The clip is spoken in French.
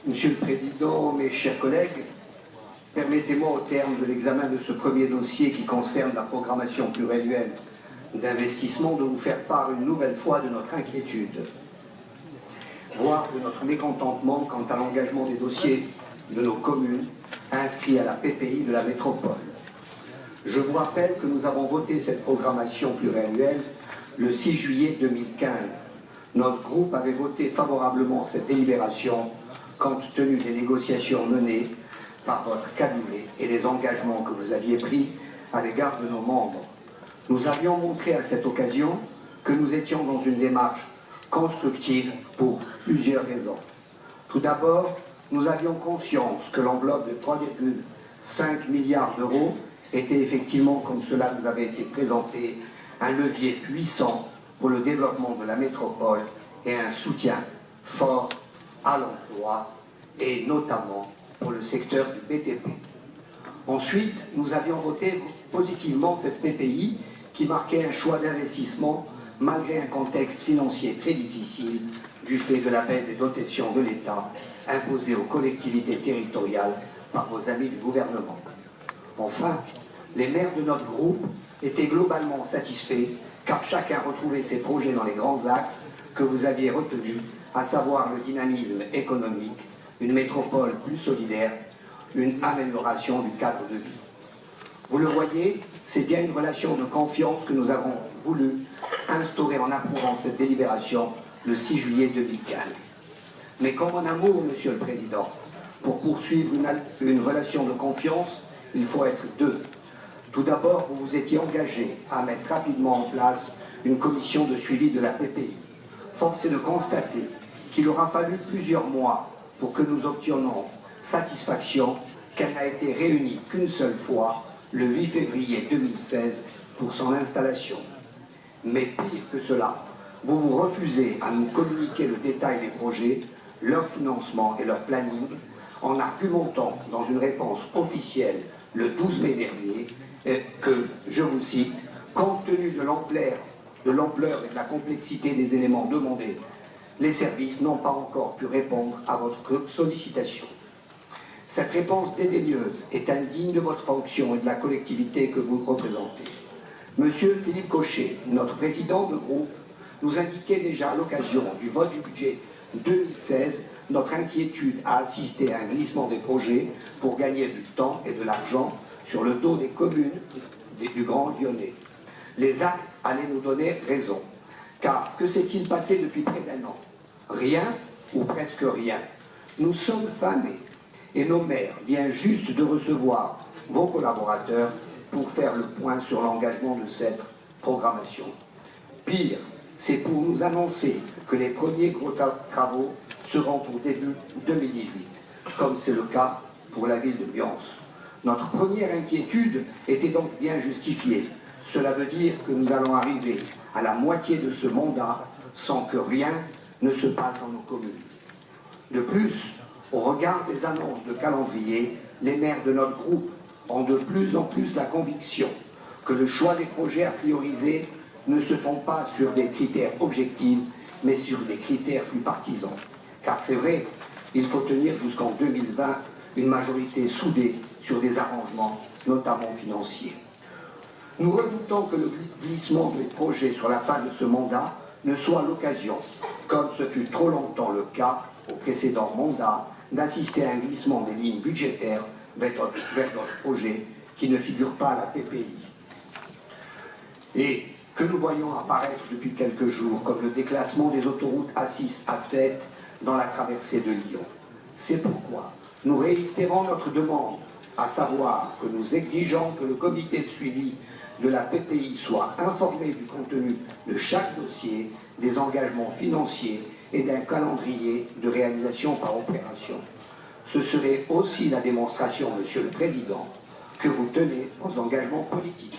Monsieur le Président, mes chers collègues, permettez-moi au terme de l'examen de ce premier dossier qui concerne la programmation pluriannuelle d'investissement de vous faire part une nouvelle fois de notre inquiétude, voire de notre mécontentement quant à l'engagement des dossiers de nos communes inscrits à la PPI de la métropole. Je vous rappelle que nous avons voté cette programmation pluriannuelle le 6 juillet 2015. Notre groupe avait voté favorablement cette délibération compte tenu des négociations menées par votre cabinet et les engagements que vous aviez pris à l'égard de nos membres. Nous avions montré à cette occasion que nous étions dans une démarche constructive pour plusieurs raisons. Tout d'abord, nous avions conscience que l'enveloppe de 3,5 milliards d'euros était effectivement, comme cela nous avait été présenté, un levier puissant pour le développement de la métropole et un soutien fort à l'emploi et notamment pour le secteur du BTP. Ensuite, nous avions voté positivement cette PPI qui marquait un choix d'investissement malgré un contexte financier très difficile du fait de la baisse des dotations de l'État imposées aux collectivités territoriales par vos amis du gouvernement. Enfin, les maires de notre groupe étaient globalement satisfaits car chacun retrouvait ses projets dans les grands axes que vous aviez retenus, à savoir le dynamisme économique, une métropole plus solidaire, une amélioration du cadre de vie. Vous le voyez, c'est bien une relation de confiance que nous avons voulu instaurer en approuvant cette délibération le 6 juillet 2015. Mais comme en amour, Monsieur le Président, pour poursuivre une relation de confiance, il faut être deux. Tout d'abord, vous vous étiez engagé à mettre rapidement en place une commission de suivi de la PPI. Force est de constater qu'il aura fallu plusieurs mois pour que nous obtenions satisfaction qu'elle n'a été réunie qu'une seule fois, le 8 février 2016, pour son installation. Mais pire que cela, vous vous refusez à nous communiquer le détail des projets, leur financement et leur planning, en argumentant dans une réponse officielle le 12 mai dernier que, je vous cite, compte tenu de l'ampleur et de la complexité des éléments demandés, les services n'ont pas encore pu répondre à votre sollicitation. Cette réponse dédaigneuse est indigne de votre fonction et de la collectivité que vous représentez. Monsieur Philippe Cochet, notre président de groupe, nous indiquait déjà à l'occasion du vote du budget 2016 notre inquiétude à assister à un glissement des projets pour gagner du temps et de l'argent sur le dos des communes du Grand Lyonnais. Les actes allaient nous donner raison. Car que s'est-il passé depuis près d'un an? Rien ou presque rien. Nous sommes fin mai et nos maires viennent juste de recevoir vos collaborateurs pour faire le point sur l'engagement de cette programmation. Pire, c'est pour nous annoncer que les premiers gros travaux seront pour début 2018, comme c'est le cas pour la ville de Nyons. Notre première inquiétude était donc bien justifiée. Cela veut dire que nous allons arriver à la moitié de ce mandat sans que rien ne se passe dans nos communes. De plus, au regard des annonces de calendrier, les maires de notre groupe ont de plus en plus la conviction que le choix des projets à prioriser ne se font pas sur des critères objectifs, mais sur des critères plus partisans. Car c'est vrai, il faut tenir jusqu'en 2020 une majorité soudée sur des arrangements, notamment financiers. Nous redoutons que le glissement des projets sur la fin de ce mandat ne soit l'occasion, comme ce fut trop longtemps le cas au précédent mandat, d'assister à un glissement des lignes budgétaires vers notre projet qui ne figure pas à la PPI. Et que nous voyons apparaître depuis quelques jours, comme le déclassement des autoroutes A6, A7 dans la traversée de Lyon. C'est pourquoi nous réitérons notre demande, à savoir que nous exigeons que le comité de suivi de la PPI soit informé du contenu de chaque dossier, des engagements financiers et d'un calendrier de réalisation par opération. Ce serait aussi la démonstration, Monsieur le Président, que vous tenez aux engagements politiques.